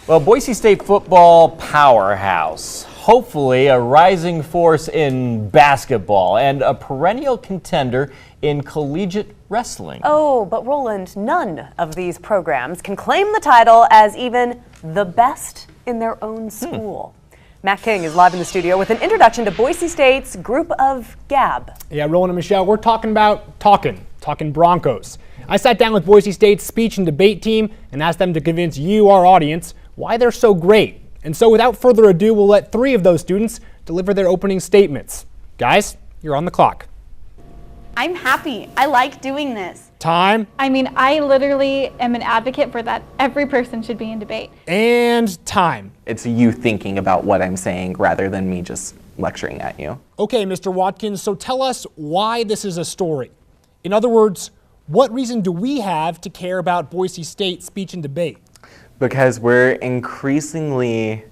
Well, Boise State football powerhouse, hopefully a rising force in basketball and a perennial contender in collegiate wrestling. Oh, but Roland, none of these programs can claim the title as even the best in their own school. Matt King is live in the studio with an introduction to Boise State's group of Gab. Yeah, Roland and Michelle, we're talking Broncos. I sat down with Boise State's speech and debate team and asked them to convince you, our audience, why they're so great. And so without further ado, we'll let 3 of those students deliver their opening statements. Guys, you're on the clock. I'm happy. I like doing this. Time. I mean, I literally am an advocate for that. Every person should be in debate. And time. It's you thinking about what I'm saying rather than me just lecturing at you. Okay, Mr. Watkins, so tell us why this is a story. In other words, what reason do we have to care about Boise State speech and debate? Because we're increasingly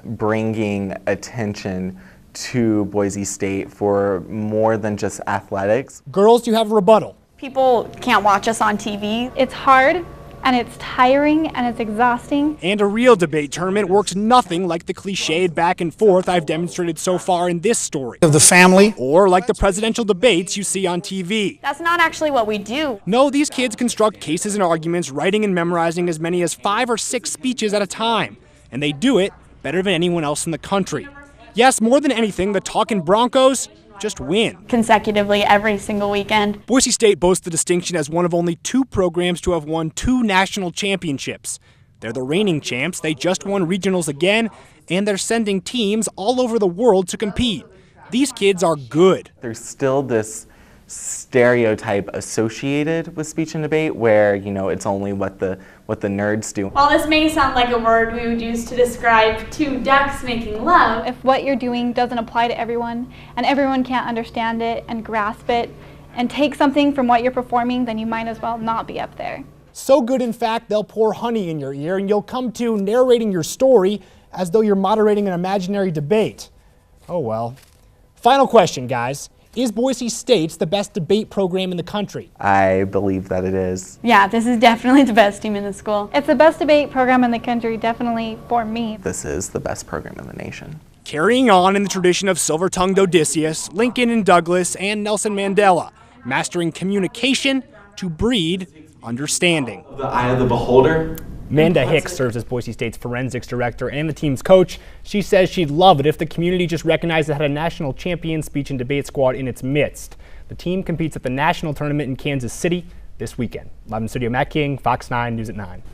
bringing attention to Boise State for more than just athletics. Girls, do you have a rebuttal? People can't watch us on TV. It's hard, and it's tiring, and it's exhausting. And a real debate tournament works nothing like the cliched back and forth I've demonstrated so far in this story. Of the family. Or like the presidential debates you see on TV. That's not actually what we do. No, these kids construct cases and arguments, writing and memorizing as many as 5 or 6 speeches at a time. And they do it better than anyone else in the country. Yes, more than anything, the talking Broncos just win. Consecutively every single weekend. Boise State boasts the distinction as one of only 2 programs to have won 2 national championships. They're the reigning champs, they just won regionals again, and they're sending teams all over the world to compete. These kids are good. There's still this stereotype associated with speech and debate where, you know, it's only what the nerds do. While this may sound like a word we would use to describe 2 ducks making love, If what you're doing doesn't apply to everyone, and everyone can't understand it and grasp it, and take something from what you're performing, then you might as well not be up there. So good, in fact, they'll pour honey in your ear and you'll come to narrating your story as though you're moderating an imaginary debate. Oh well. Final question, guys. Is Boise State the best debate program in the country? I believe that it is. Yeah, this is definitely the best team in the school. It's the best debate program in the country, definitely for me. This is the best program in the nation. Carrying on in the tradition of silver-tongued Odysseus, Lincoln and Douglas, and Nelson Mandela, mastering communication to breed understanding. The eye of the beholder. Amanda Hicks serves as Boise State's forensics director and the team's coach. She says she'd love it if the community just recognized it had a national champion speech and debate squad in its midst. The team competes at the national tournament in Kansas City this weekend. Live in studio, Matt King, Fox 9 News at 9.